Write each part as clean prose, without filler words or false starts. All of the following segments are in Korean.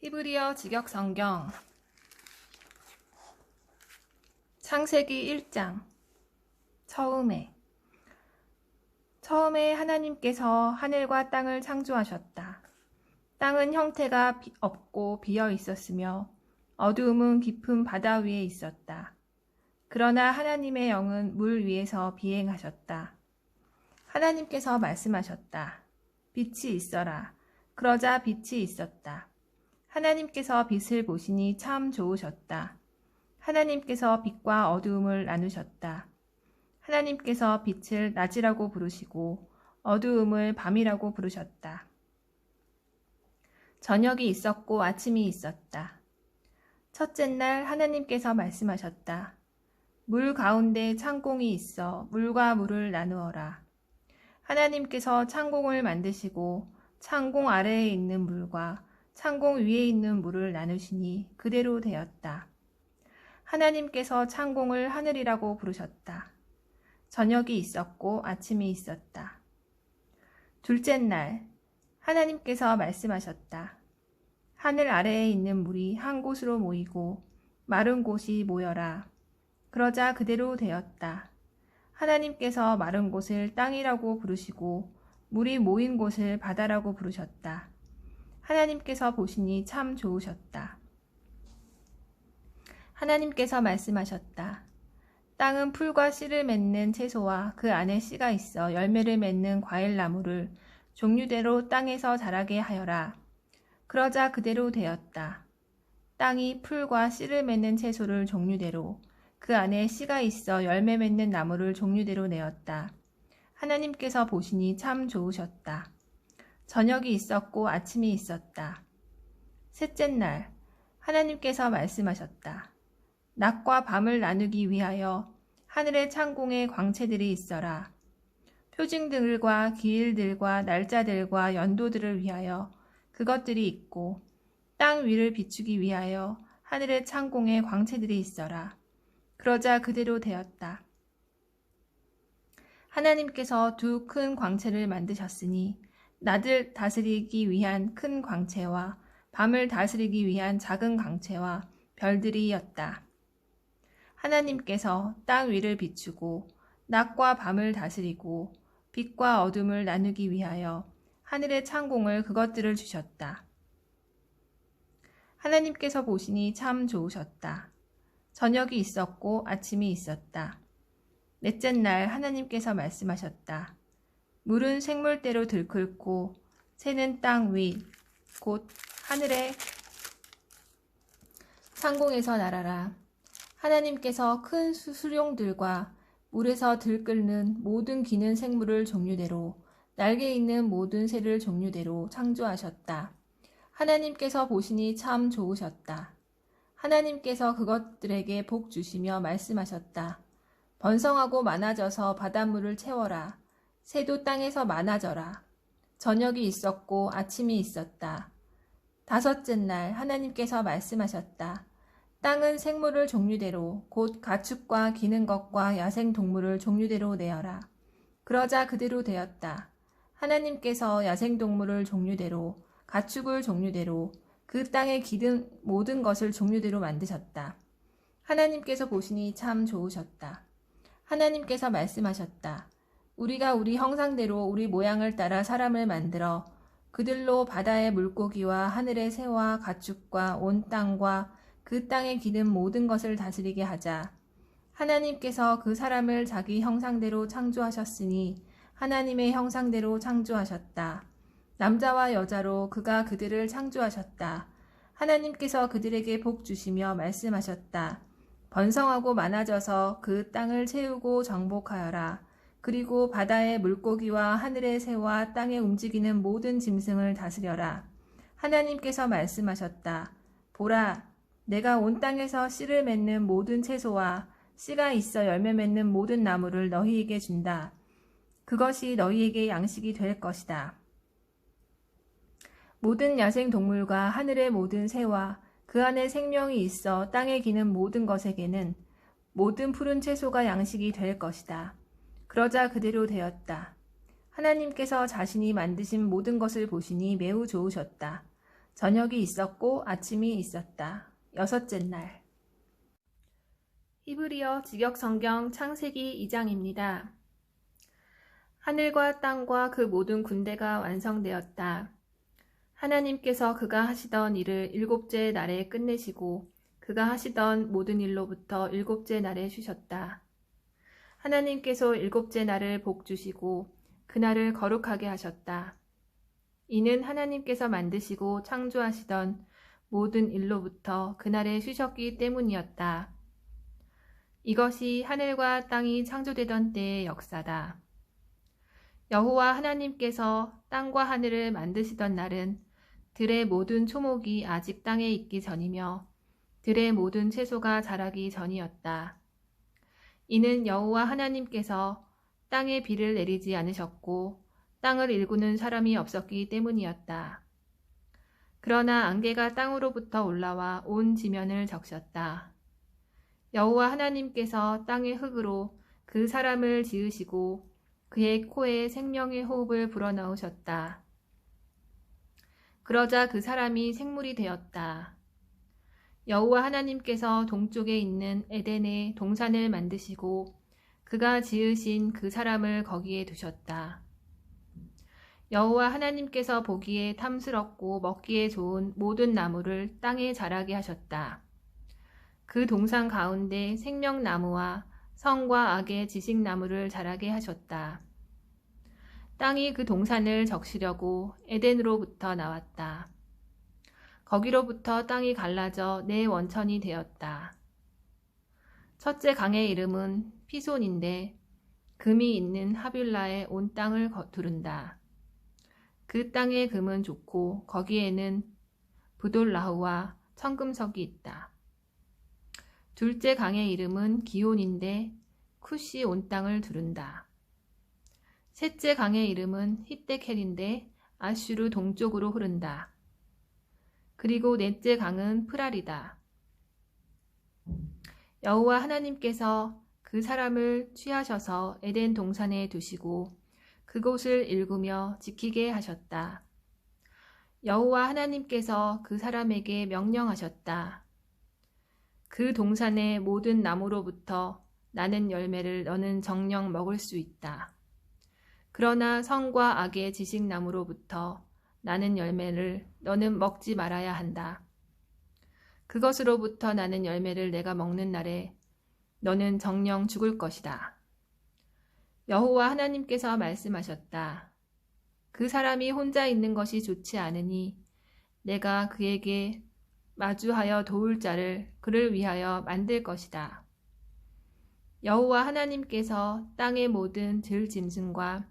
히브리어 직역성경 창세기 1장 처음에 하나님께서 하늘과 땅을 창조하셨다. 땅은 형태가 없고 비어 있었으며 어두움은 깊은 바다 위에 있었다. 그러나 하나님의 영은 물 위에서 비행하셨다. 하나님께서 말씀하셨다. 빛이 있어라. 그러자 빛이 있었다. 하나님께서 빛을 보시니 참 좋으셨다. 하나님께서 빛과 어두움을 나누셨다. 하나님께서 빛을 낮이라고 부르시고 어두움을 밤이라고 부르셨다. 저녁이 있었고 아침이 있었다. 첫째 날 하나님께서 말씀하셨다. 물 가운데 창공이 있어 물과 물을 나누어라. 하나님께서 창공을 만드시고 창공 아래에 있는 물과 창공 위에 있는 물을 나누시니 그대로 되었다. 하나님께서 창공을 하늘이라고 부르셨다. 저녁이 있었고 아침이 있었다. 둘째 날 하나님께서 말씀하셨다. 하늘 아래에 있는 물이 한 곳으로 모이고 마른 곳이 모여라. 그러자 그대로 되었다. 하나님께서 마른 곳을 땅이라고 부르시고 물이 모인 곳을 바다라고 부르셨다. 하나님께서 보시니 참 좋으셨다. 하나님께서 말씀하셨다. 땅은 풀과 씨를 맺는 채소와 그 안에 씨가 있어 열매를 맺는 과일나무를 종류대로 땅에서 자라게 하여라. 그러자 그대로 되었다. 땅이 풀과 씨를 맺는 채소를 종류대로 그 안에 씨가 있어 열매 맺는 나무를 종류대로 내었다. 하나님께서 보시니 참 좋으셨다. 저녁이 있었고 아침이 있었다. 셋째 날 하나님께서 말씀하셨다. 낮과 밤을 나누기 위하여 하늘의 창공에 광채들이 있어라. 표징들과 기일들과 날짜들과 연도들을 위하여 그것들이 있고 땅 위를 비추기 위하여 하늘의 창공에 광채들이 있어라. 그러자 그대로 되었다. 하나님께서 두 큰 광채를 만드셨으니 낮을 다스리기 위한 큰 광채와 밤을 다스리기 위한 작은 광채와 별들이었다. 하나님께서 땅 위를 비추고 낮과 밤을 다스리고 빛과 어둠을 나누기 위하여 하늘의 창공을 그것들을 주셨다. 하나님께서 보시니 참 좋으셨다. 저녁이 있었고 아침이 있었다. 넷째 날 하나님께서 말씀하셨다. 물은 생물대로 들끓고 새는 땅 위, 곧 하늘의 창공에서 날아라. 하나님께서 큰 수룡들과 물에서 들끓는 모든 기는 생물을 종류대로 날개 있는 모든 새를 종류대로 창조하셨다. 하나님께서 보시니 참 좋으셨다. 하나님께서 그것들에게 복 주시며 말씀하셨다. 번성하고 많아져서 바닷물을 채워라. 새도 땅에서 많아져라. 저녁이 있었고 아침이 있었다. 다섯째 날 하나님께서 말씀하셨다. 땅은 생물을 종류대로 곧 가축과 기는 것과 야생 동물을 종류대로 내어라. 그러자 그대로 되었다. 하나님께서 야생 동물을 종류대로 가축을 종류대로 그 땅에 기는 모든 것을 종류대로 만드셨다. 하나님께서 보시니 참 좋으셨다. 하나님께서 말씀하셨다. 우리가 우리 형상대로 우리 모양을 따라 사람을 만들어 그들로 바다의 물고기와 하늘의 새와 가축과 온 땅과 그 땅에 기는 모든 것을 다스리게 하자. 하나님께서 그 사람을 자기 형상대로 창조하셨으니 하나님의 형상대로 창조하셨다. 남자와 여자로 그가 그들을 창조하셨다. 하나님께서 그들에게 복 주시며 말씀하셨다. 번성하고 많아져서 그 땅을 채우고 정복하여라. 그리고 바다의 물고기와 하늘의 새와 땅에 움직이는 모든 짐승을 다스려라. 하나님께서 말씀하셨다. 보라, 내가 온 땅에서 씨를 맺는 모든 채소와 씨가 있어 열매 맺는 모든 나무를 너희에게 준다. 그것이 너희에게 양식이 될 것이다. 모든 야생 동물과 하늘의 모든 새와 그 안에 생명이 있어 땅에 기는 모든 것에게는 모든 푸른 채소가 양식이 될 것이다. 그러자 그대로 되었다. 하나님께서 자신이 만드신 모든 것을 보시니 매우 좋으셨다. 저녁이 있었고 아침이 있었다. 여섯째 날. 히브리어 직역성경 창세기 2장입니다. 하늘과 땅과 그 모든 군대가 완성되었다. 하나님께서 그가 하시던 일을 일곱째 날에 끝내시고 그가 하시던 모든 일로부터 일곱째 날에 쉬셨다. 하나님께서 일곱째 날을 복주시고 그날을 거룩하게 하셨다. 이는 하나님께서 만드시고 창조하시던 모든 일로부터 그날에 쉬셨기 때문이었다. 이것이 하늘과 땅이 창조되던 때의 역사다. 여호와 하나님께서 땅과 하늘을 만드시던 날은 들의 모든 초목이 아직 땅에 있기 전이며 들의 모든 채소가 자라기 전이었다. 이는 여호와 하나님께서 땅에 비를 내리지 않으셨고 땅을 일구는 사람이 없었기 때문이었다. 그러나 안개가 땅으로부터 올라와 온 지면을 적셨다. 여호와 하나님께서 땅의 흙으로 그 사람을 지으시고 그의 코에 생명의 호흡을 불어넣으셨다. 그러자 그 사람이 생물이 되었다. 여호와 하나님께서 동쪽에 있는 에덴의 동산을 만드시고 그가 지으신 그 사람을 거기에 두셨다. 여호와 하나님께서 보기에 탐스럽고 먹기에 좋은 모든 나무를 땅에 자라게 하셨다. 그 동산 가운데 생명나무와 성과 악의 지식나무를 자라게 하셨다. 땅이 그 동산을 적시려고 에덴으로부터 나왔다. 거기로부터 땅이 갈라져 네 원천이 되었다. 첫째 강의 이름은 피손인데 금이 있는 하빌라에 온 땅을 두른다. 그 땅의 금은 좋고 거기에는 브돌라흐와 청금석이 있다. 둘째 강의 이름은 기온인데 쿠시 온 땅을 두른다. 셋째 강의 이름은 히데켈인데 아슈르 동쪽으로 흐른다. 그리고 넷째 강은 프랄이다. 여호와 하나님께서 그 사람을 취하셔서 에덴 동산에 두시고 그곳을 일구며 지키게 하셨다. 여호와 하나님께서 그 사람에게 명령하셨다. 그 동산의 모든 나무로부터 나는 열매를 너는 정녕 먹을 수 있다. 그러나 성과 악의 지식나무로부터 나는 열매를 너는 먹지 말아야 한다. 그것으로부터 나는 열매를 내가 먹는 날에 너는 정녕 죽을 것이다. 여호와 하나님께서 말씀하셨다. 그 사람이 혼자 있는 것이 좋지 않으니 내가 그에게 마주하여 도울 자를 그를 위하여 만들 것이다. 여호와 하나님께서 땅의 모든 들짐승과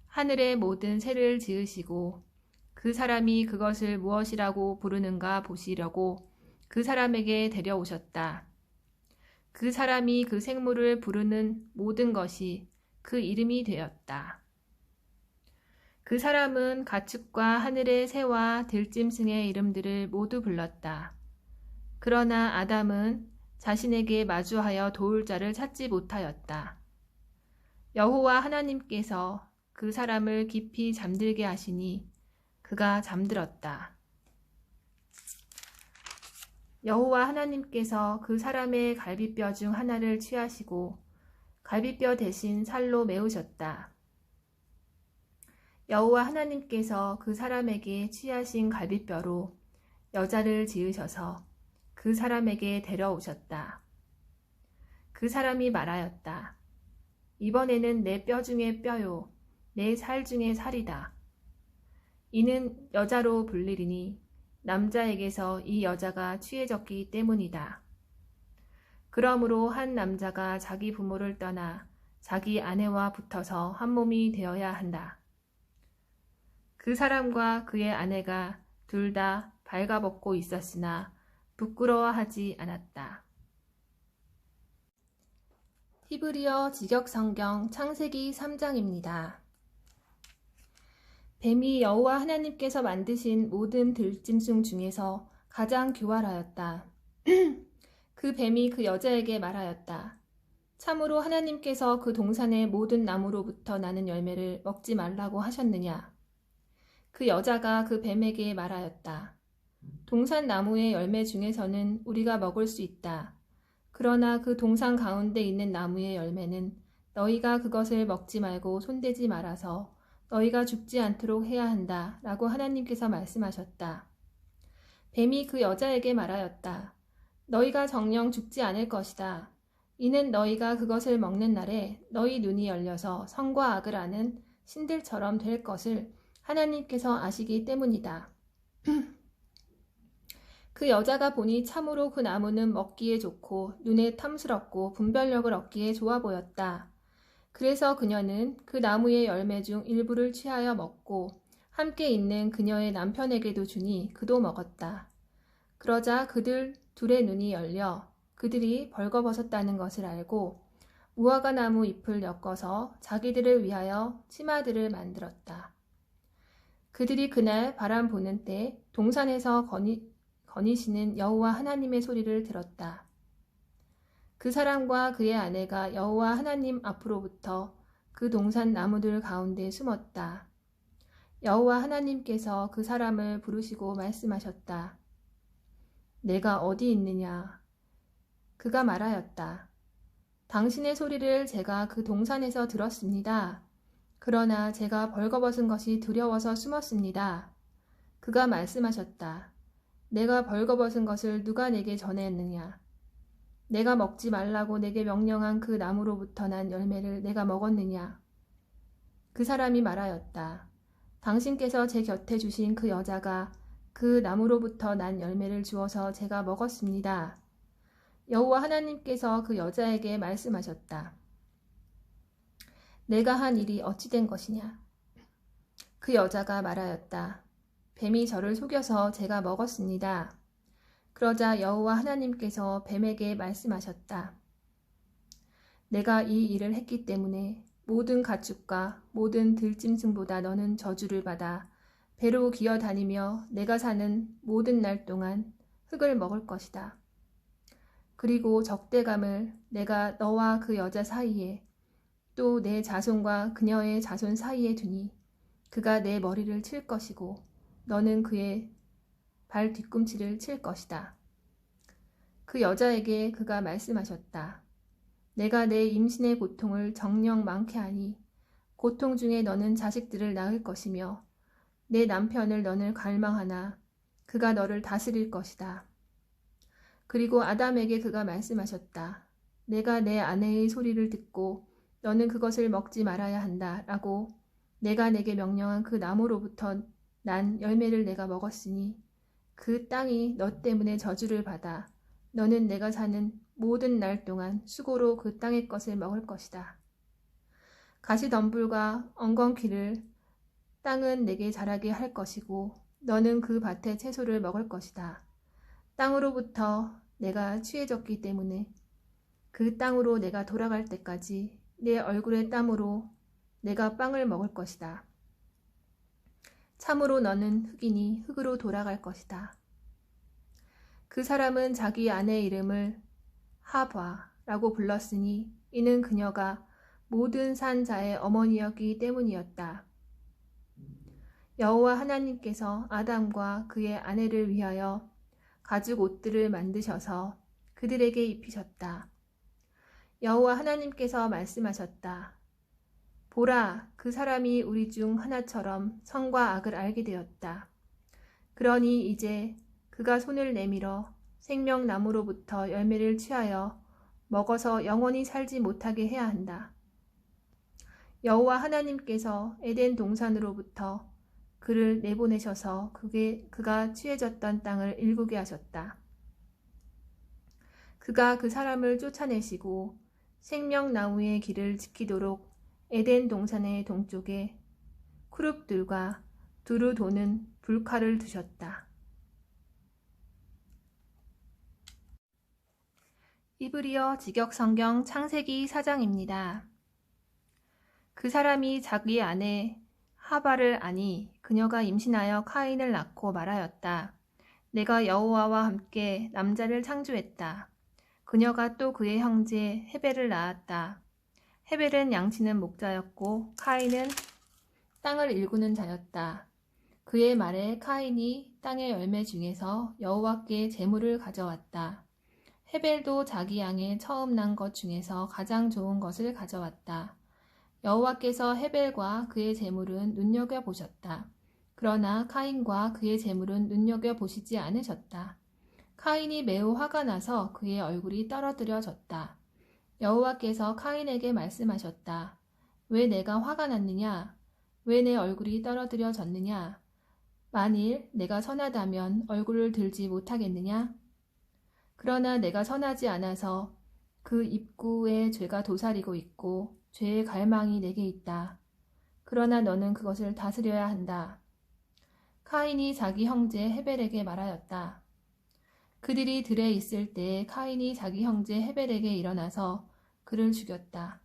하늘의 모든 새를 지으시고 그 사람이 그것을 무엇이라고 부르는가 보시려고 그 사람에게 데려오셨다. 그 사람이 그 생물을 부르는 모든 것이 그 이름이 되었다. 그 사람은 가축과 하늘의 새와 들짐승의 이름들을 모두 불렀다. 그러나 아담은 자신에게 마주하여 도울 자를 찾지 못하였다. 여호와 하나님께서 그 사람을 깊이 잠들게 하시니 그가 잠들었다. 여호와 하나님께서 그 사람의 갈비뼈 중 하나를 취하시고 갈비뼈 대신 살로 메우셨다. 여호와 하나님께서 그 사람에게 취하신 갈비뼈로 여자를 지으셔서 그 사람에게 데려오셨다. 그 사람이 말하였다. 이번에는 내 뼈 중에 뼈요 내 살 중에 살이다. 이는 여자로 불리리니 남자에게서 이 여자가 취해졌기 때문이다. 그러므로 한 남자가 자기 부모를 떠나 자기 아내와 붙어서 한 몸이 되어야 한다. 그 사람과 그의 아내가 둘 다 발가벗고 있었으나 부끄러워하지 않았다. 히브리어 직역성경 창세기 3장입니다. 뱀이 여호와 하나님께서 만드신 모든 들짐승 중에서 가장 교활하였다. 그 뱀이 그 여자에게 말하였다. 참으로 하나님께서 그 동산의 모든 나무로부터 나는 열매를 먹지 말라고 하셨느냐? 그 여자가 그 뱀에게 말하였다. 동산 나무의 열매 중에서는 우리가 먹을 수 있다. 그러나 그 동산 가운데 있는 나무의 열매는 너희가 그것을 먹지 말고 손대지 말아서 너희가 죽지 않도록 해야 한다. 라고 하나님께서 말씀하셨다. 뱀이 그 여자에게 말하였다. 너희가 정녕 죽지 않을 것이다. 이는 너희가 그것을 먹는 날에 너희 눈이 열려서 선과 악을 아는 신들처럼 될 것을 하나님께서 아시기 때문이다. 그 여자가 보니 참으로 그 나무는 먹기에 좋고 눈에 탐스럽고 분별력을 얻기에 좋아 보였다. 그래서 그녀는 그 나무의 열매 중 일부를 취하여 먹고 함께 있는 그녀의 남편에게도 주니 그도 먹었다. 그러자 그들 둘의 눈이 열려 그들이 벌거벗었다는 것을 알고 무화과 나무 잎을 엮어서 자기들을 위하여 치마들을 만들었다. 그들이 그날 바람 부는 때 동산에서 거니시는 여호와 하나님의 소리를 들었다. 그 사람과 그의 아내가 여호와 하나님 앞으로부터 그 동산 나무들 가운데 숨었다. 여호와 하나님께서 그 사람을 부르시고 말씀하셨다. 내가 어디 있느냐? 그가 말하였다. 당신의 소리를 제가 그 동산에서 들었습니다. 그러나 제가 벌거벗은 것이 두려워서 숨었습니다. 그가 말씀하셨다. 내가 벌거벗은 것을 누가 내게 전했느냐? 내가 먹지 말라고 내게 명령한 그 나무로부터 난 열매를 내가 먹었느냐? 그 사람이 말하였다. 당신께서 제 곁에 주신 그 여자가 그 나무로부터 난 열매를 주어서 제가 먹었습니다. 여호와 하나님께서 그 여자에게 말씀하셨다. 내가 한 일이 어찌 된 것이냐? 그 여자가 말하였다. 뱀이 저를 속여서 제가 먹었습니다. 그러자 여호와 하나님께서 뱀에게 말씀하셨다. 내가 이 일을 했기 때문에 모든 가축과 모든 들짐승보다 너는 저주를 받아 배로 기어다니며 내가 사는 모든 날 동안 흙을 먹을 것이다. 그리고 적대감을 내가 너와 그 여자 사이에 또 내 자손과 그녀의 자손 사이에 두니 그가 내 머리를 칠 것이고 너는 그의 발 뒤꿈치를 칠 것이다. 그 여자에게 그가 말씀하셨다. 내가 내 임신의 고통을 정녕 많게 하니 고통 중에 너는 자식들을 낳을 것이며 내 남편을 너는 갈망하나 그가 너를 다스릴 것이다. 그리고 아담에게 그가 말씀하셨다. 내가 내 아내의 소리를 듣고 너는 그것을 먹지 말아야 한다 라고 내가 내게 명령한 그 나무로부터 난 열매를 내가 먹었으니 그 땅이 너 때문에 저주를 받아 너는 내가 사는 모든 날 동안 수고로 그 땅의 것을 먹을 것이다. 가시덤불과 엉겅퀴를 땅은 내게 자라게 할 것이고 너는 그 밭의 채소를 먹을 것이다. 땅으로부터 내가 취해졌기 때문에 그 땅으로 내가 돌아갈 때까지 내 얼굴의 땀으로 내가 빵을 먹을 것이다. 참으로 너는 흙이니 흙으로 돌아갈 것이다. 그 사람은 자기 아내의 이름을 하바라고 불렀으니 이는 그녀가 모든 산 자의 어머니였기 때문이었다. 여호와 하나님께서 아담과 그의 아내를 위하여 가죽 옷들을 만드셔서 그들에게 입히셨다. 여호와 하나님께서 말씀하셨다. 보라, 그 사람이 우리 중 하나처럼 선과 악을 알게 되었다. 그러니 이제 그가 손을 내밀어 생명나무로부터 열매를 취하여 먹어서 영원히 살지 못하게 해야 한다. 여호와 하나님께서 에덴 동산으로부터 그를 내보내셔서 그가 취해졌던 땅을 일구게 하셨다. 그가 그 사람을 쫓아내시고 생명나무의 길을 지키도록 에덴 동산의 동쪽에 크룹들과 두루 도는 불칼을 두셨다. 이브리어 직역성경 창세기 4장입니다. 그 사람이 자기 아내 하바를 아니 그녀가 임신하여 카인을 낳고 말하였다. 내가 여호와와 함께 남자를 창조했다. 그녀가 또 그의 형제 헤벨을 낳았다. 헤벨은 양치는 목자였고 카인은 땅을 일구는 자였다. 그의 말에 카인이 땅의 열매 중에서 여호와께 제물을 가져왔다. 헤벨도 자기 양의 처음 난 것 중에서 가장 좋은 것을 가져왔다. 여호와께서 헤벨과 그의 제물은 눈여겨보셨다. 그러나 카인과 그의 제물은 눈여겨보시지 않으셨다. 카인이 매우 화가 나서 그의 얼굴이 떨어뜨려졌다. 여호와께서 카인에게 말씀하셨다. 왜 내가 화가 났느냐? 왜 내 얼굴이 떨어뜨려졌느냐? 만일 내가 선하다면 얼굴을 들지 못하겠느냐? 그러나 내가 선하지 않아서 그 입구에 죄가 도사리고 있고 죄의 갈망이 내게 있다. 그러나 너는 그것을 다스려야 한다. 카인이 자기 형제 헤벨에게 말하였다. 그들이 들에 있을 때 카인이 자기 형제 헤벨에게 일어나서 그를 죽였다.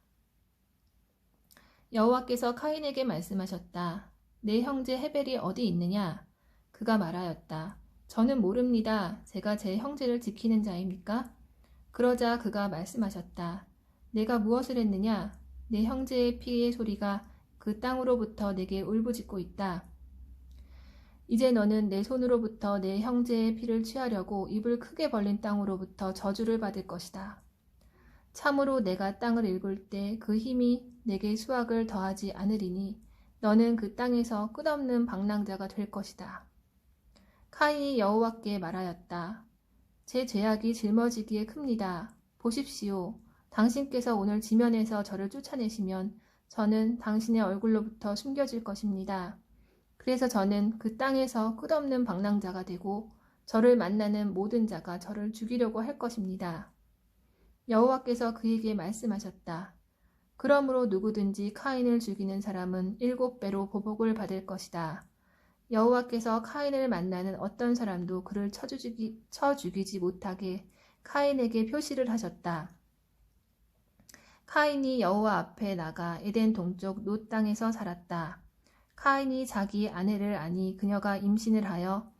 여호와께서 카인에게 말씀하셨다. 내 형제 헤벨이 어디 있느냐? 그가 말하였다. 저는 모릅니다. 제가 제 형제를 지키는 자입니까? 그러자 그가 말씀하셨다. 내가 무엇을 했느냐? 내 형제의 피의 소리가 그 땅으로부터 내게 울부짖고 있다. 이제 너는 내 손으로부터 내 형제의 피를 취하려고 입을 크게 벌린 땅으로부터 저주를 받을 것이다. 참으로 내가 땅을 일굴 때 그 힘이 내게 수확을 더하지 않으리니 너는 그 땅에서 끝없는 방랑자가 될 것이다. 카인이 여호와께 말하였다. 제 죄악이 짊어지기에 큽니다. 보십시오. 당신께서 오늘 지면에서 저를 쫓아내시면 저는 당신의 얼굴로부터 숨겨질 것입니다. 그래서 저는 그 땅에서 끝없는 방랑자가 되고 저를 만나는 모든 자가 저를 죽이려고 할 것입니다. 여호와께서 그에게 말씀하셨다. 그러므로 누구든지 카인을 죽이는 사람은 7배로 보복을 받을 것이다. 여호와께서 카인을 만나는 어떤 사람도 그를 쳐 죽이지 못하게 카인에게 표시를 하셨다. 카인이 여호와 앞에 나가 에덴 동쪽 놋 땅에서 살았다. 카인이 자기 아내를 아니 그녀가 임신을 하여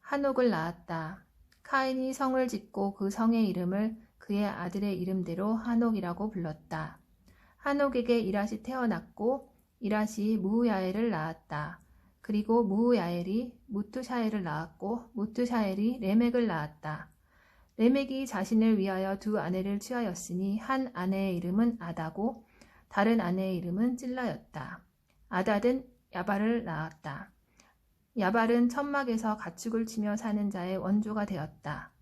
한옥을 낳았다. 카인이 성을 짓고 그 성의 이름을 그의 아들의 이름대로 한옥이라고 불렀다. 한옥에게 이랏이 태어났고 이랏이 무후야엘을 낳았다. 그리고 무후야엘이 무투샤엘을 낳았고 무투샤엘이 레멕을 낳았다. 레멕이 자신을 위하여 두 아내를 취하였으니 한 아내의 이름은 아다고 다른 아내의 이름은 찔라였다. 아닷은 야발을 낳았다. 야발은 천막에서 가축을 치며 사는 자의 원조가 되었다.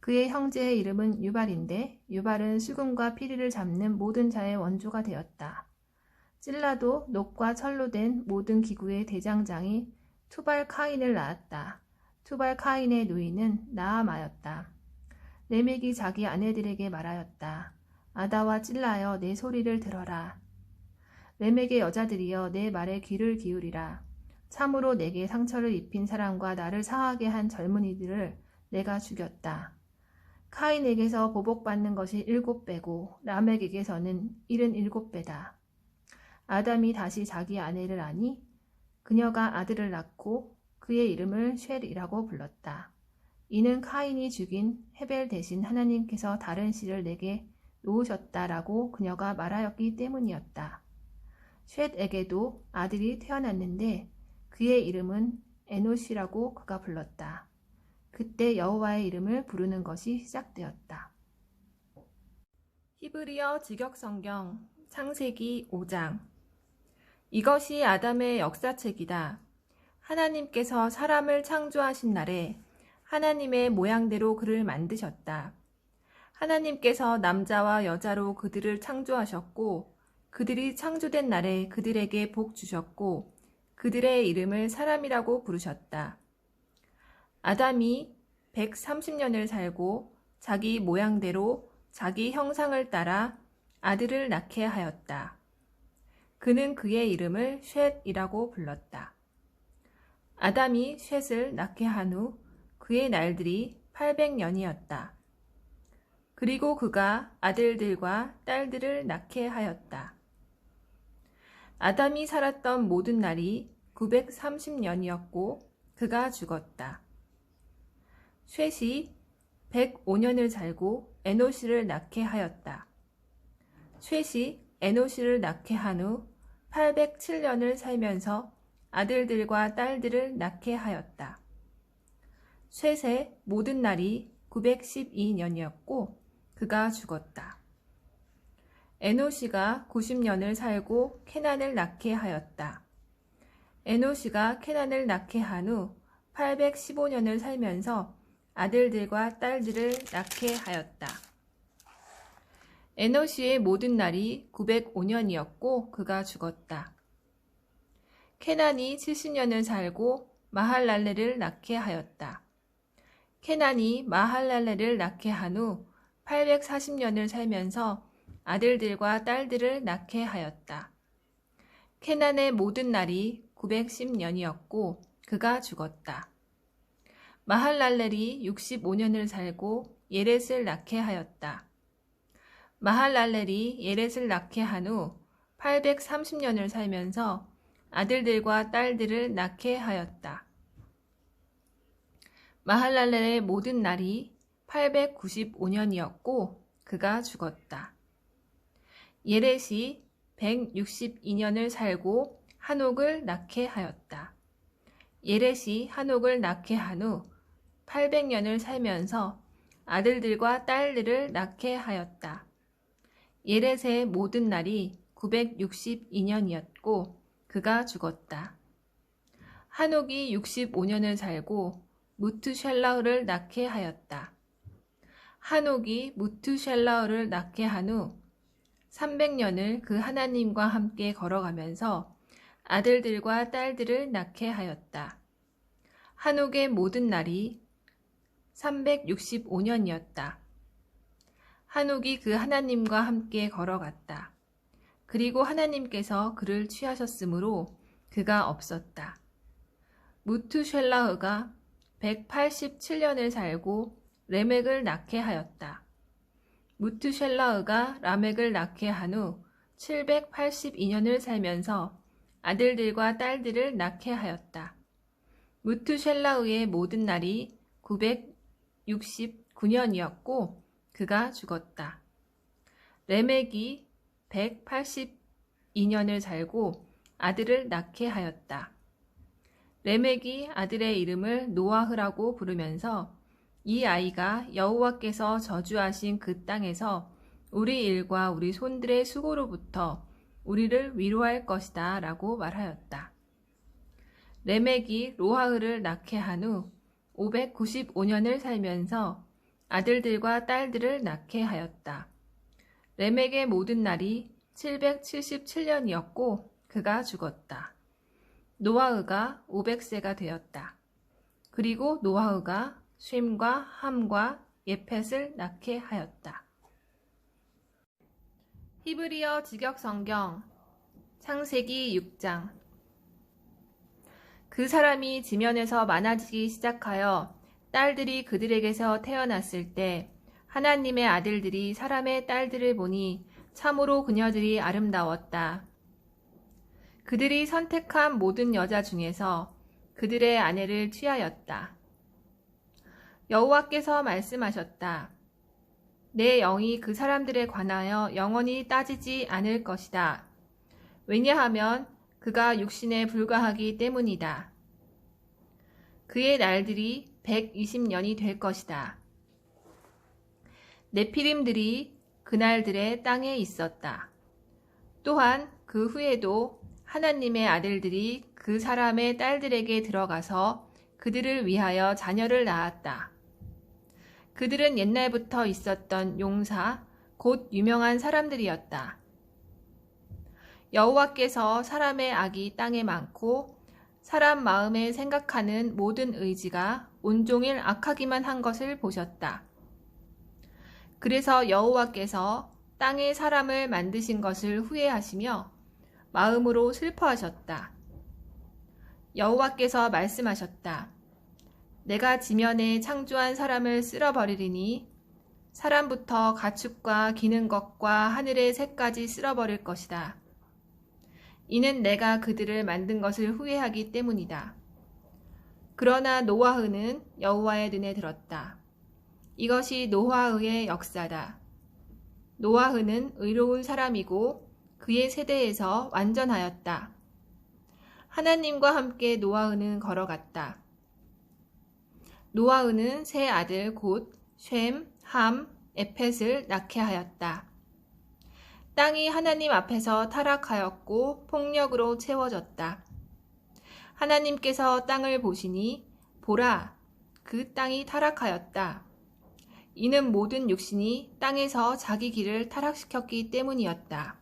그의 형제의 이름은 유발인데 유발은 수금과 피리를 잡는 모든 자의 원조가 되었다. 찔라도 녹과 철로 된 모든 기구의 대장장이 투발 카인을 낳았다. 투발 카인의 누이는 나아마였다. 레멕이 자기 아내들에게 말하였다. 아다와 찔라여 내 소리를 들어라. 레멕의 여자들이여 내 말에 귀를 기울이라. 참으로 내게 상처를 입힌 사람과 나를 상하게 한 젊은이들을 내가 죽였다. 카인에게서 보복받는 것이 7배고 라멕에게서는 77배다. 아담이 다시 자기 아내를 아니 그녀가 아들을 낳고 그의 이름을 쉘이라고 불렀다. 이는 카인이 죽인 헤벨 대신 하나님께서 다른 씨를 내게 놓으셨다라고 그녀가 말하였기 때문이었다. 쉘에게도 아들이 태어났는데 그의 이름은 에노시라고 그가 불렀다. 그때 여호와의 이름을 부르는 것이 시작되었다. 히브리어 직역성경 창세기 5장. 이것이 아담의 역사책이다. 하나님께서 사람을 창조하신 날에 하나님의 모양대로 그를 만드셨다. 하나님께서 남자와 여자로 그들을 창조하셨고 그들이 창조된 날에 그들에게 복 주셨고 그들의 이름을 사람이라고 부르셨다. 아담이 130년을 살고 자기 모양대로 자기 형상을 따라 아들을 낳게 하였다. 그는 그의 이름을 셋이라고 불렀다. 아담이 셋을 낳게 한 후 그의 날들이 800년이었다. 그리고 그가 아들들과 딸들을 낳게 하였다. 아담이 살았던 모든 날이 930년이었고 그가 죽었다. 셋이 105년을 살고 에노시를 낳게 하였다. 셋이 에노시를 낳게 한 후 807년을 살면서 아들들과 딸들을 낳게 하였다. 셋의 모든 날이 912년이었고 그가 죽었다. 에노시가 90년을 살고 케난을 낳게 하였다. 에노시가 케난을 낳게 한 후 815년을 살면서 아들들과 딸들을 낳게 하였다. 에노시의 모든 날이 905년이었고 그가 죽었다. 케난이 70년을 살고 마할랄레를 낳게 하였다. 케난이 마할랄레를 낳게 한 후 840년을 살면서 아들들과 딸들을 낳게 하였다. 케난의 모든 날이 910년이었고 그가 죽었다. 마할랄렐이 65년을 살고 예렛을 낳게 하였다. 마할랄렐이 예렛을 낳게 한 후 830년을 살면서 아들들과 딸들을 낳게 하였다. 마할랄렐의 모든 날이 895년이었고 그가 죽었다. 예렛이 162년을 살고 한옥을 낳게 하였다. 예렛이 한옥을 낳게 한 후 800년을 살면서 아들들과 딸들을 낳게 하였다. 예렛의 모든 날이 962년이었고 그가 죽었다. 한옥이 65년을 살고 무투샬라흐를 낳게 하였다. 한옥이 무투샬라흐를 낳게 한 후 300년을 그 하나님과 함께 걸어가면서 아들들과 딸들을 낳게 하였다. 한옥의 모든 날이 365년이었다. 한옥이 그 하나님과 함께 걸어갔다. 그리고 하나님께서 그를 취하셨으므로 그가 없었다. 무투샬라흐가 187년을 살고 레멕을 낳게 하였다. 무투샬라흐가 라멕을 낳게 한 후 782년을 살면서 아들들과 딸들을 낳게 하였다. 무투샬라흐의 모든 날이 969년이었고 그가 죽었다. 레멕이 182년을 살고 아들을 낳게 하였다. 레멕이 아들의 이름을 노아흐라고 부르면서 이 아이가 여호와께서 저주하신 그 땅에서 우리 일과 우리 손들의 수고로부터 우리를 위로할 것이다 라고 말하였다. 레멕이 로하흐를 낳게 한 후 595년을 살면서 아들들과 딸들을 낳게 하였다. 레멕의 모든 날이 777년이었고 그가 죽었다. 노아흐가 500세가 되었다. 그리고 노아흐가 쉼과 함과 예펫을 낳게 하였다. 히브리어 직역성경 창세기 6장. 그 사람이 지면에서 많아지기 시작하여 딸들이 그들에게서 태어났을 때 하나님의 아들들이 사람의 딸들을 보니 참으로 그녀들이 아름다웠다. 그들이 선택한 모든 여자 중에서 그들의 아내를 취하였다. 여호와께서 말씀하셨다. 내 영이 그 사람들에 관하여 영원히 따지지 않을 것이다. 왜냐하면 그가 육신에 불과하기 때문이다. 그의 날들이 120년이 될 것이다. 네피림들이 그날들의 땅에 있었다. 또한 그 후에도 하나님의 아들들이 그 사람의 딸들에게 들어가서 그들을 위하여 자녀를 낳았다. 그들은 옛날부터 있었던 용사, 곧 유명한 사람들이었다. 여호와께서 사람의 악이 땅에 많고 사람 마음에 생각하는 모든 의지가 온종일 악하기만 한 것을 보셨다. 그래서 여호와께서 땅에 사람을 만드신 것을 후회하시며 마음으로 슬퍼하셨다. 여호와께서 말씀하셨다. 내가 지면에 창조한 사람을 쓸어버리리니 사람부터 가축과 기는 것과 하늘의 새까지 쓸어버릴 것이다. 이는 내가 그들을 만든 것을 후회하기 때문이다. 그러나 노아흐는 여호와의 눈에 들었다. 이것이 노아흐의 역사다. 노아흐는 의로운 사람이고 그의 세대에서 완전하였다. 하나님과 함께 노아흐는 걸어갔다. 노아흐는 세 아들 곧 셈, 함, 에펫을 낳게 하였다. 땅이 하나님 앞에서 타락하였고 폭력으로 채워졌다. 하나님께서 땅을 보시니 보라, 그 땅이 타락하였다. 이는 모든 육신이 땅에서 자기 길을 타락시켰기 때문이었다.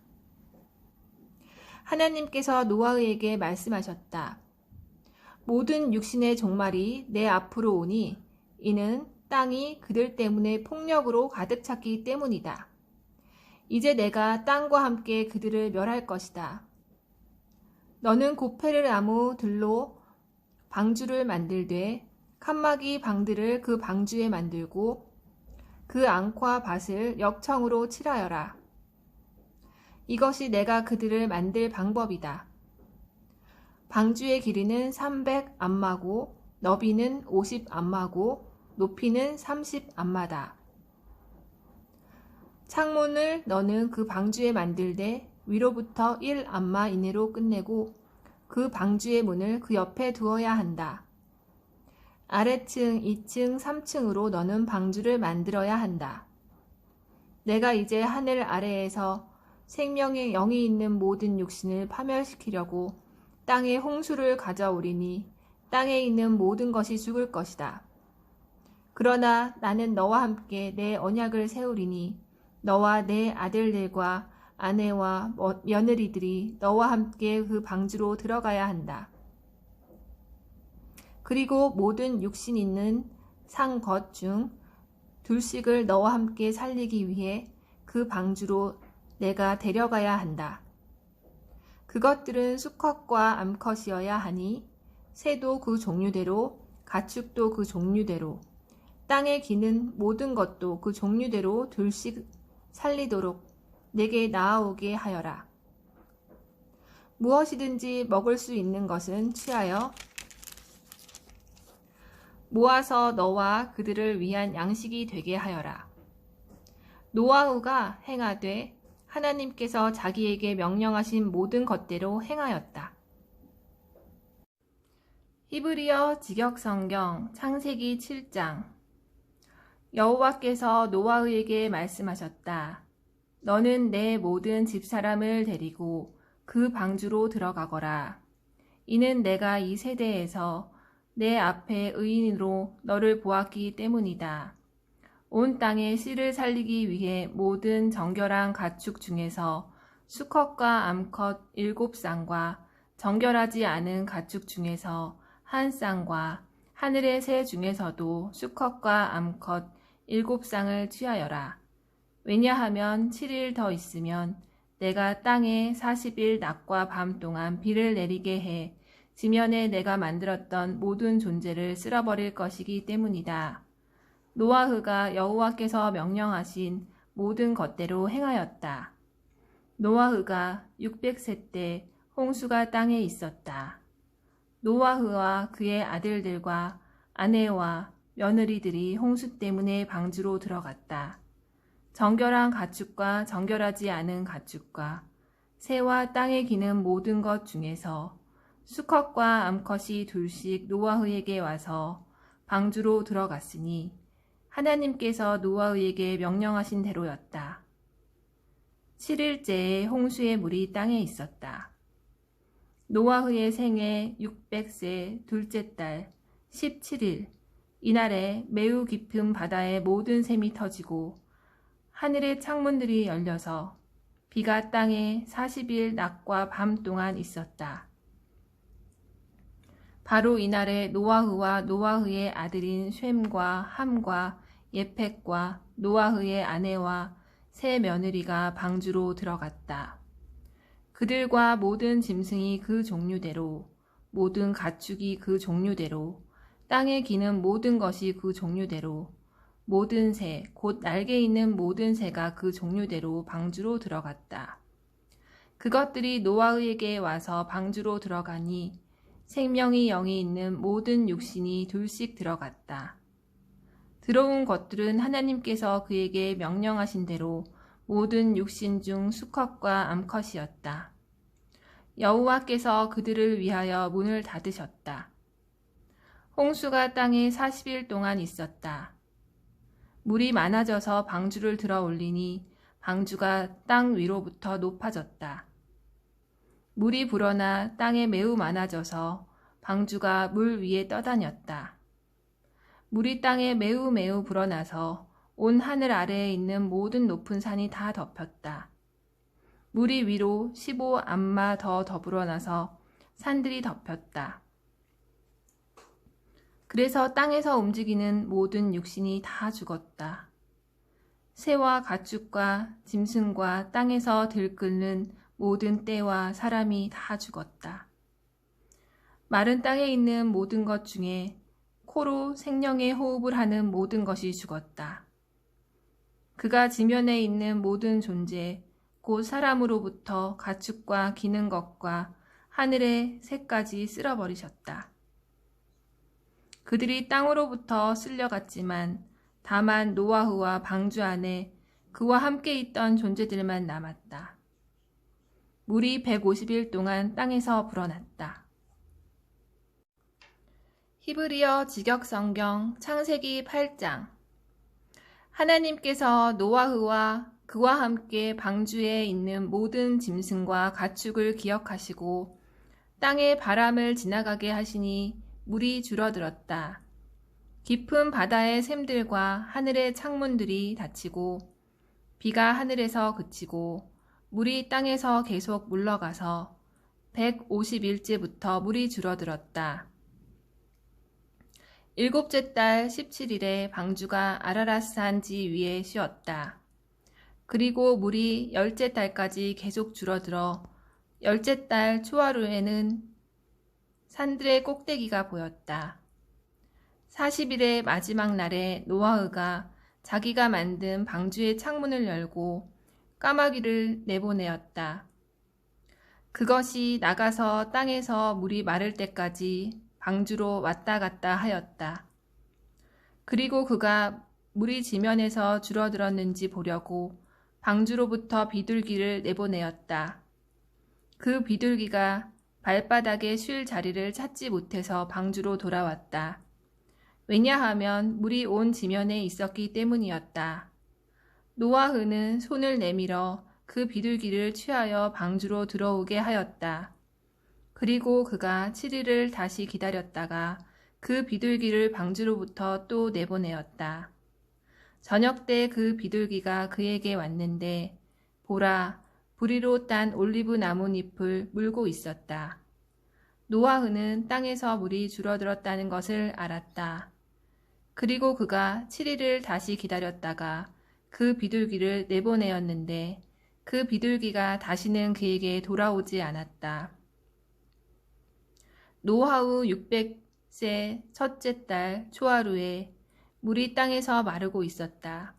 하나님께서 노아에게 말씀하셨다. 모든 육신의 종말이 내 앞으로 오니 이는 땅이 그들 때문에 폭력으로 가득 찼기 때문이다. 이제 내가 땅과 함께 그들을 멸할 것이다. 너는 고페르 나무 들로 방주를 만들되 칸막이 방들을 그 방주에 만들고 그 앙과 밭을 역청으로 칠하여라. 이것이 내가 그들을 만들 방법이다. 방주의 길이는 300암마고 너비는 50암마고 높이는 30암마다. 창문을 너는 그 방주에 만들되 위로부터 1암마 이내로 끝내고 그 방주의 문을 그 옆에 두어야 한다. 아래층, 2층, 3층으로 너는 방주를 만들어야 한다. 내가 이제 하늘 아래에서 생명의 영이 있는 모든 육신을 파멸시키려고 땅에 홍수를 가져오리니 땅에 있는 모든 것이 죽을 것이다. 그러나 나는 너와 함께 내 언약을 세우리니 너와 내 아들들과 아내와 며느리들이 너와 함께 그 방주로 들어가야 한다. 그리고 모든 육신 있는 상 것 중 둘씩을 너와 함께 살리기 위해 그 방주로 내가 데려가야 한다. 그것들은 수컷과 암컷이어야 하니 새도 그 종류대로 가축도 그 종류대로 땅에 기는 모든 것도 그 종류대로 둘씩 살리도록 내게 나아오게 하여라. 무엇이든지 먹을 수 있는 것은 취하여 모아서 너와 그들을 위한 양식이 되게 하여라. 노아후가 행하되 하나님께서 자기에게 명령하신 모든 것대로 행하였다. 히브리어 직역성경 창세기 7장. 여호와께서 노아에게 말씀하셨다. 너는 내 모든 집사람을 데리고 그 방주로 들어가거라. 이는 내가 이 세대에서 내 앞에 의인으로 너를 보았기 때문이다. 온 땅에 씨를 살리기 위해 모든 정결한 가축 중에서 수컷과 암컷 7쌍과 정결하지 않은 가축 중에서 한 쌍과 하늘의 새 중에서도 수컷과 암컷 7쌍을 취하여라. 왜냐하면 7일 더 있으면 내가 땅에 40일 낮과 밤 동안 비를 내리게 해 지면에 내가 만들었던 모든 존재를 쓸어버릴 것이기 때문이다. 노아흐가 여호와께서 명령하신 모든 것대로 행하였다. 노아흐가 600세 때 홍수가 땅에 있었다. 노아흐와 그의 아들들과 아내와 며느리들이 홍수 때문에 방주로 들어갔다. 정결한 가축과 정결하지 않은 가축과 새와 땅에 기는 모든 것 중에서 수컷과 암컷이 둘씩 노아흐에게 와서 방주로 들어갔으니 하나님께서 노아흐에게 명령하신 대로였다. 7일째에 홍수의 물이 땅에 있었다. 노아흐의 생애 600세 둘째 달 17일 이날에 매우 깊은 바다의 모든 샘이 터지고 하늘의 창문들이 열려서 비가 땅에 40일 낮과 밤 동안 있었다. 바로 이날에 노아흐와 노아흐의 아들인 셈과 함과 예펫과 노아흐의 아내와 세 며느리가 방주로 들어갔다. 그들과 모든 짐승이 그 종류대로, 모든 가축이 그 종류대로, 땅에 기는 모든 것이 그 종류대로, 모든 새, 곧 날개 있는 모든 새가 그 종류대로 방주로 들어갔다. 그것들이 노아흐에게 와서 방주로 들어가니 생명이 영이 있는 모든 육신이 둘씩 들어갔다. 들어온 것들은 하나님께서 그에게 명령하신 대로 모든 육신 중 수컷과 암컷이었다. 여호와께서 그들을 위하여 문을 닫으셨다. 홍수가 땅에 40일 동안 있었다. 물이 많아져서 방주를 들어 올리니 방주가 땅 위로부터 높아졌다. 물이 불어나 땅에 매우 많아져서 방주가 물 위에 떠다녔다. 물이 땅에 매우 불어나서 온 하늘 아래에 있는 모든 높은 산이 다 덮였다. 물이 위로 15암마 더 불어나서 산들이 덮였다. 그래서 땅에서 움직이는 모든 육신이 다 죽었다. 새와 가축과 짐승과 땅에서 들끓는 모든 떼와 사람이 다 죽었다. 마른 땅에 있는 모든 것 중에 코로 생명의 호흡을 하는 모든 것이 죽었다. 그가 지면에 있는 모든 존재, 곧 사람으로부터 가축과 기는 것과 하늘의 새까지 쓸어버리셨다. 그들이 땅으로부터 쓸려갔지만 다만 노아흐와 방주 안에 그와 함께 있던 존재들만 남았다. 물이 150일 동안 땅에서 불어났다. 히브리어 직역성경 창세기 8장. 하나님께서 노아흐와 그와 함께 방주에 있는 모든 짐승과 가축을 기억하시고 땅에 바람을 지나가게 하시니 물이 줄어들었다. 깊은 바다의 샘들과 하늘의 창문들이 닫히고 비가 하늘에서 그치고 물이 땅에서 계속 물러가서 150일째부터 물이 줄어들었다. 7째 달 17일에 방주가 아라랏산 지 위에 쉬었다. 그리고 물이 10째 달까지 계속 줄어들어 10째 달 초하루에는 산들의 꼭대기가 보였다. 40일의 마지막 날에 노아흐가 자기가 만든 방주의 창문을 열고 까마귀를 내보내었다. 그것이 나가서 땅에서 물이 마를 때까지 방주로 왔다 갔다 하였다. 그리고 그가 물이 지면에서 줄어들었는지 보려고 방주로부터 비둘기를 내보내었다. 그 비둘기가 발바닥에 쉴 자리를 찾지 못해서 방주로 돌아왔다. 왜냐하면 물이 온 지면에 있었기 때문이었다. 노아흐는 손을 내밀어 그 비둘기를 취하여 방주로 들어오게 하였다. 그리고 그가 7일을 다시 기다렸다가 그 비둘기를 방주로부터 또 내보내었다. 저녁 때 그 비둘기가 그에게 왔는데 보라, 부리로 딴 올리브 나뭇잎을 물고 있었다. 노아흐는 땅에서 물이 줄어들었다는 것을 알았다. 그리고 그가 7일을 다시 기다렸다가 그 비둘기를 내보내었는데 그 비둘기가 다시는 그에게 돌아오지 않았다. 노아후 600세 첫째 달 초하루에 물이 땅에서 마르고 있었다.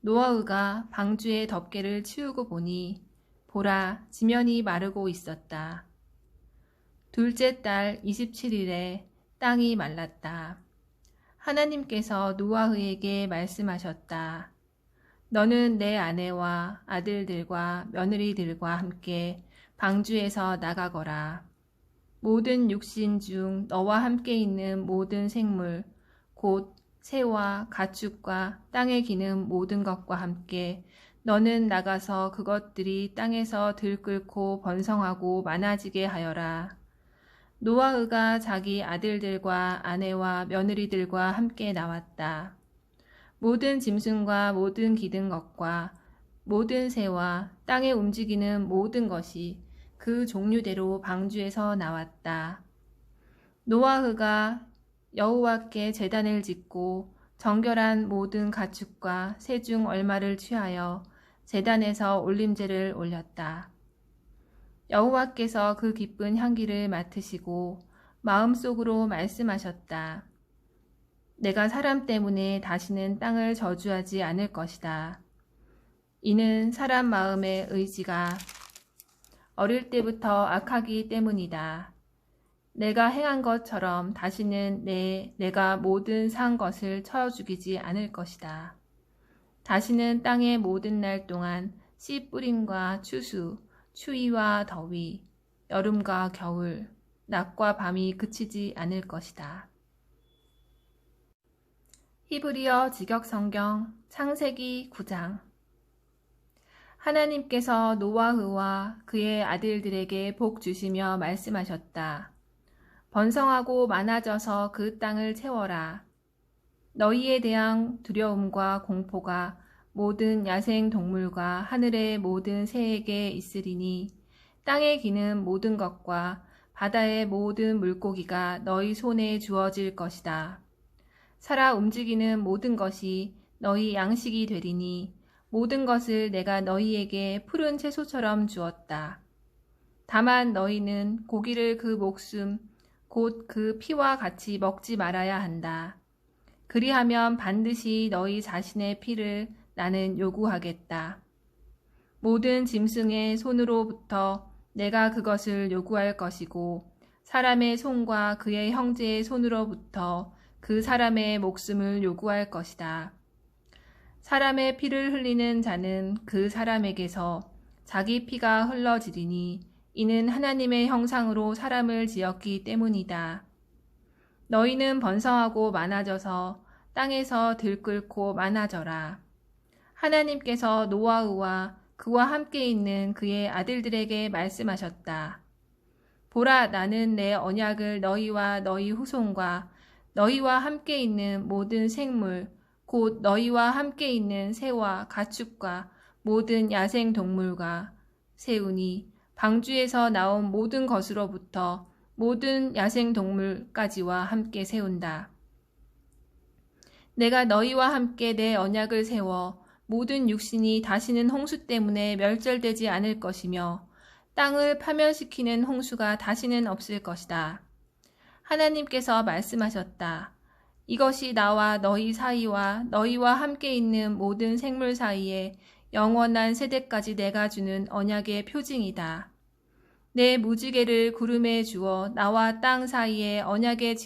노아흐가 방주의 덮개를 치우고 보니 보라, 지면이 마르고 있었다. 둘째 달 27일에 땅이 말랐다. 하나님께서 노아흐에게 말씀하셨다. 너는 내 아내와 아들들과 며느리들과 함께 방주에서 나가거라. 모든 육신 중 너와 함께 있는 모든 생물, 곧 새와 가축과 땅에 기는 모든 것과 함께 너는 나가서 그것들이 땅에서 들끓고 번성하고 많아지게 하여라. 노아흐가 자기 아들들과 아내와 며느리들과 함께 나왔다. 모든 짐승과 모든 기든 것과 모든 새와 땅에 움직이는 모든 것이 그 종류대로 방주에서 나왔다. 노아흐가 여호와께 제단을 짓고 정결한 모든 가축과 새 중 얼마를 취하여 제단에서 올림제를 올렸다. 여호와께서 그 기쁜 향기를 맡으시고 마음속으로 말씀하셨다. 내가 사람 때문에 다시는 땅을 저주하지 않을 것이다. 이는 사람 마음의 의지가 어릴 때부터 악하기 때문이다. 내가 행한 것처럼 다시는 내가 모든 산 것을 쳐 죽이지 않을 것이다. 다시는 땅의 모든 날 동안 씨 뿌림과 추수, 추위와 더위, 여름과 겨울, 낮과 밤이 그치지 않을 것이다. 히브리어 직역성경 창세기 9장. 하나님께서 노아흐와 그의 아들들에게 복 주시며 말씀하셨다. 번성하고 많아져서 그 땅을 채워라. 너희에 대한 두려움과 공포가 모든 야생 동물과 하늘의 모든 새에게 있으리니 땅에 기는 모든 것과 바다의 모든 물고기가 너희 손에 주어질 것이다. 살아 움직이는 모든 것이 너희 양식이 되리니 모든 것을 내가 너희에게 푸른 채소처럼 주었다. 다만 너희는 고기를 그 목숨 곧 그 피와 같이 먹지 말아야 한다. 그리하면 반드시 너희 자신의 피를 나는 요구하겠다. 모든 짐승의 손으로부터 내가 그것을 요구할 것이고 사람의 손과 그의 형제의 손으로부터 그 사람의 목숨을 요구할 것이다. 사람의 피를 흘리는 자는 그 사람에게서 자기 피가 흘러지리니 이는 하나님의 형상으로 사람을 지었기 때문이다. 너희는 번성하고 많아져서 땅에서 들끓고 많아져라. 하나님께서 노아흐와 그와 함께 있는 그의 아들들에게 말씀하셨다. 보라, 나는 내 언약을 너희와 너희 후손과 너희와 함께 있는 모든 생물, 곧 너희와 함께 있는 새와 가축과 모든 야생 동물과 세우니 방주에서 나온 모든 것으로부터 모든 야생 동물까지와 함께 세운다. 내가 너희와 함께 내 언약을 세워 모든 육신이 다시는 홍수 때문에 멸절되지 않을 것이며 땅을 파멸시키는 홍수가 다시는 없을 것이다. 하나님께서 말씀하셨다. 이것이 나와 너희 사이와 너희와 함께 있는 모든 생물 사이에 영원한 세대까지 내가 주는 언약의 표징이다. 내 무지개를 구름에 주어 나와 땅 사이에 언약의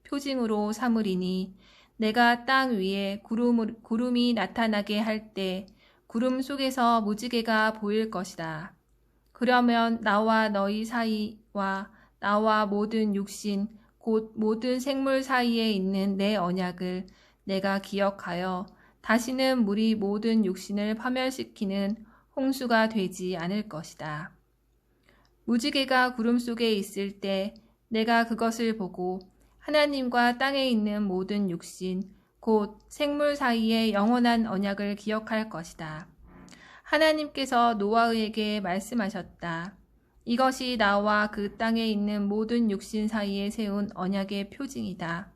표징으로 삼으리니 내가 땅 위에 구름이 나타나게 할 때 구름 속에서 무지개가 보일 것이다. 그러면 나와 너희 사이와 나와 모든 육신 곧 모든 생물 사이에 있는 내 언약을 내가 기억하여 다시는 물이 모든 육신을 파멸시키는 홍수가 되지 않을 것이다. 무지개가 구름 속에 있을 때 내가 그것을 보고 하나님과 땅에 있는 모든 육신, 곧 생물 사이의 영원한 언약을 기억할 것이다. 하나님께서 노아에게 말씀하셨다. 이것이 나와 그 땅에 있는 모든 육신 사이에 세운 언약의 표징이다.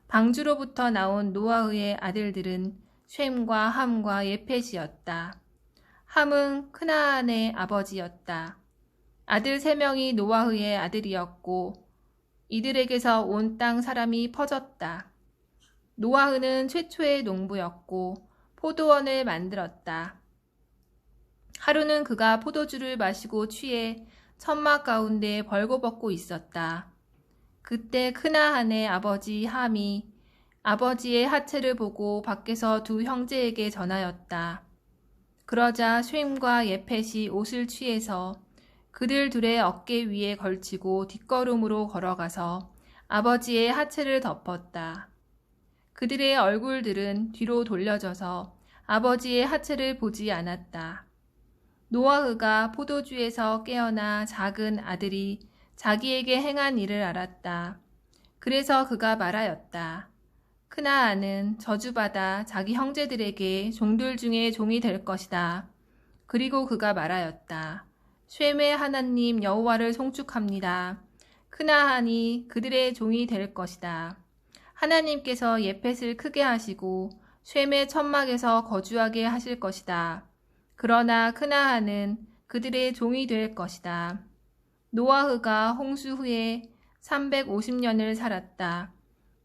방주로부터 나온 노아의 아들들은 쉔과 함과 예펫이었다. 함은 크나안의 아버지였다. 아들 3명이 노아의 아들이었고 이들에게서 온 땅 사람이 퍼졌다. 노아흐는 최초의 농부였고 포도원을 만들었다. 하루는 그가 포도주를 마시고 취해 천막 가운데 벌거벗고 있었다. 그때 크나안의 아버지 함이 아버지의 하체를 보고 밖에서 두 형제에게 전하였다. 그러자 쉔과 예펫이 옷을 취해서 그들 둘의 어깨 위에 걸치고 뒷걸음으로 걸어가서 아버지의 하체를 덮었다. 그들의 얼굴들은 뒤로 돌려져서 아버지의 하체를 보지 않았다. 노아흐가 포도주에서 깨어나 작은 아들이 자기에게 행한 일을 알았다. 그래서 그가 말하였다. 크나안은 저주받아 자기 형제들에게 종들 중에 종이 될 것이다. 그리고 그가 말하였다. 쉔의 하나님 여호와를 송축합니다. 크나안이 그들의 종이 될 것이다. 하나님께서 예펫을 크게 하시고 쉔의 천막에서 거주하게 하실 것이다. 그러나 크나안은 그들의 종이 될 것이다. 노아흐가 홍수 후에 350년을 살았다.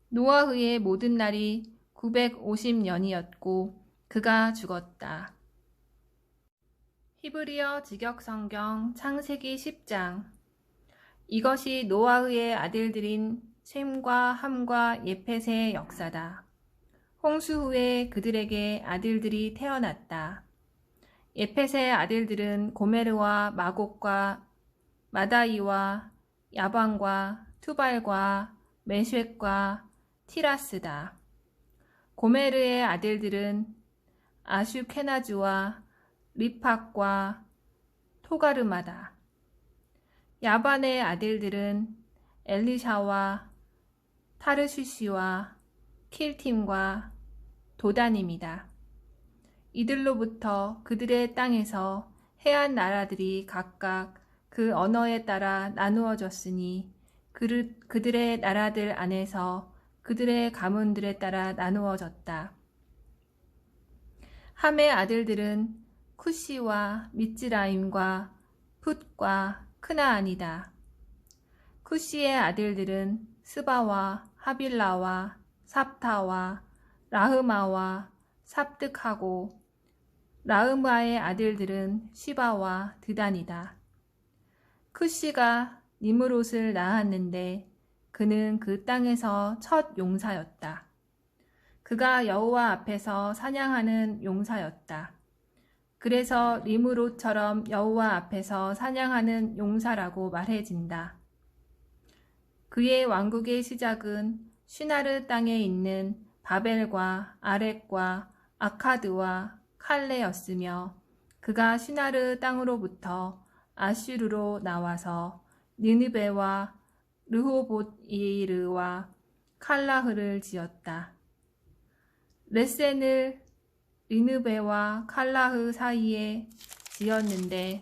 노아흐의 모든 날이 950년이었고 그가 죽었다. 히브리어 직역성경 창세기 10장. 이것이 노아흐의 아들들인 셈과 함과 예펫의 역사다. 홍수 후에 그들에게 아들들이 태어났다. 예펫의 아들들은 고메르와 마곡과 마다이와 야방과 투발과 메쉿과 티라스다. 고메르의 아들들은 아슈케나즈와 리팍과 토가르마다. 야반의 아들들은 엘리샤와 타르시시와 킬팀과 도단임이다. 이들로부터 그들의 땅에서 해안 나라들이 각각 그 언어에 따라 나누어졌으니 그들의 나라들 안에서 그들의 가문들에 따라 나누어졌다. 함의 아들들은 쿠시와 미츠라임과 풋과 크나안이다. 쿠시의 아들들은 스바와 하빌라와 삽타와 라흐마와 삽득하고 라흐마의 아들들은 시바와 드단이다. 쿠시가 니므롯을 낳았는데 그는 그 땅에서 첫 용사였다. 그가 여호와 앞에서 사냥하는 용사였다. 그래서 니므롯처럼 여호와 앞에서 사냥하는 용사라고 말해진다. 그의 왕국의 시작은 시나르 땅에 있는 바벨과 아렉과 아카드와 칼레였으며 그가 시나르 땅으로부터 아슈르로 나와서 느느베와 르호봇이르와 칼라흐를 지었다. 레센을 느느베와 칼라흐 사이에 지었는데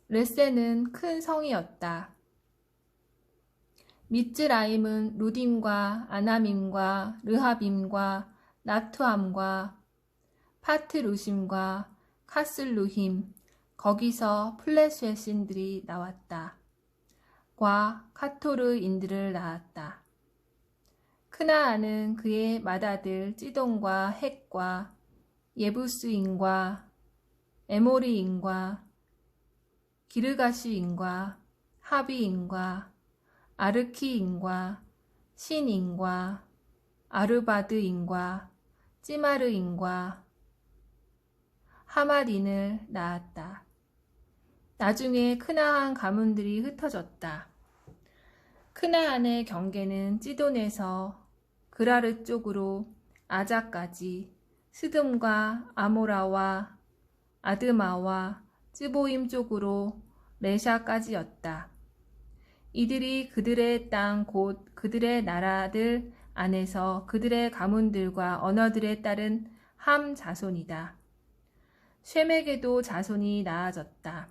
레센은 큰 성이었다. 미츠라임은 루딤과 아나밈과 르하빔과 나투함과 파트루심과 카슬루힘, 거기서 플레셋인들이 나왔다. 과 카토르인들을 낳았다. 크나안은 그의 맏아들 찌돈과 헷과 예부스인과 에모리인과 기르가시인과 하비인과 아르키인과 신인과 아르바드인과 찌마르인과 하마린을 낳았다. 나중에 크나안 가문들이 흩어졌다. 크나안의 경계는 찌돈에서 그라르 쪽으로 아자까지 스듬과 아모라와 아드마와 쯔보임 쪽으로 레샤까지였다. 이들이 그들의 땅 곧 그들의 나라들 안에서 그들의 가문들과 언어들에 따른 함 자손이다. 쉔에게도 자손이 낳아졌다.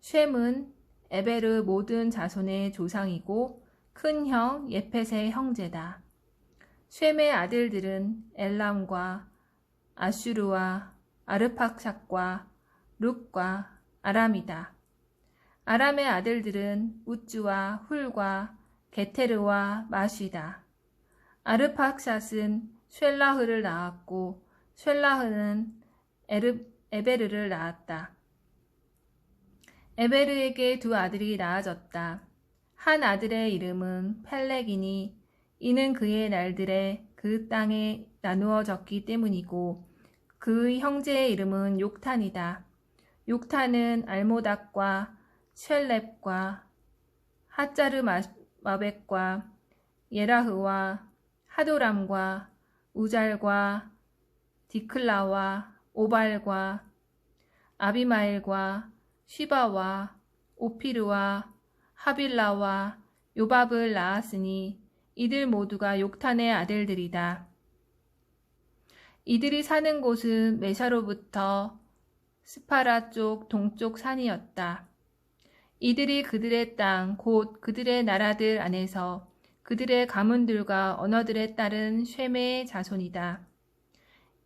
쉔은 에베르 모든 자손의 조상이고 큰 형 예펫의 형제다. 쉔의 아들들은 엘람과 아슈르와 아르팍삭과 룩과 아람이다. 아람의 아들들은 우즈와 훌과 게테르와 마쉬다. 아르팍삭은 쉘라흐를 낳았고 쉘라흐는 에베르를 낳았다. 에베르에게 두 아들이 낳아졌다. 한 아들의 이름은 펠렉이니 이는 그의 날들에 그 땅에 나누어졌기 때문이고 그 형제의 이름은 욕탄이다. 욕탄은 알모닥과 쉘렙과 하짜르마벡과 예라흐와 하도람과 우잘과 디클라와 오발과 아비마엘과 쉬바와 오피르와 하빌라와 요밥을 낳았으니 이들 모두가 욕탄의 아들들이다. 이들이 사는 곳은 메샤로부터 스파라 쪽 동쪽 산이었다. 이들이 그들의 땅 곧 그들의 나라들 안에서 그들의 가문들과 언어들에 따른 쉐메의 자손이다.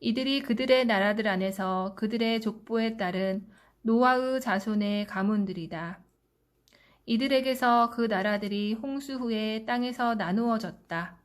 이들이 그들의 나라들 안에서 그들의 족보에 따른 노아의 자손의 가문들이다. 이들에게서 그 나라들이 홍수 후에 땅에서 나누어졌다.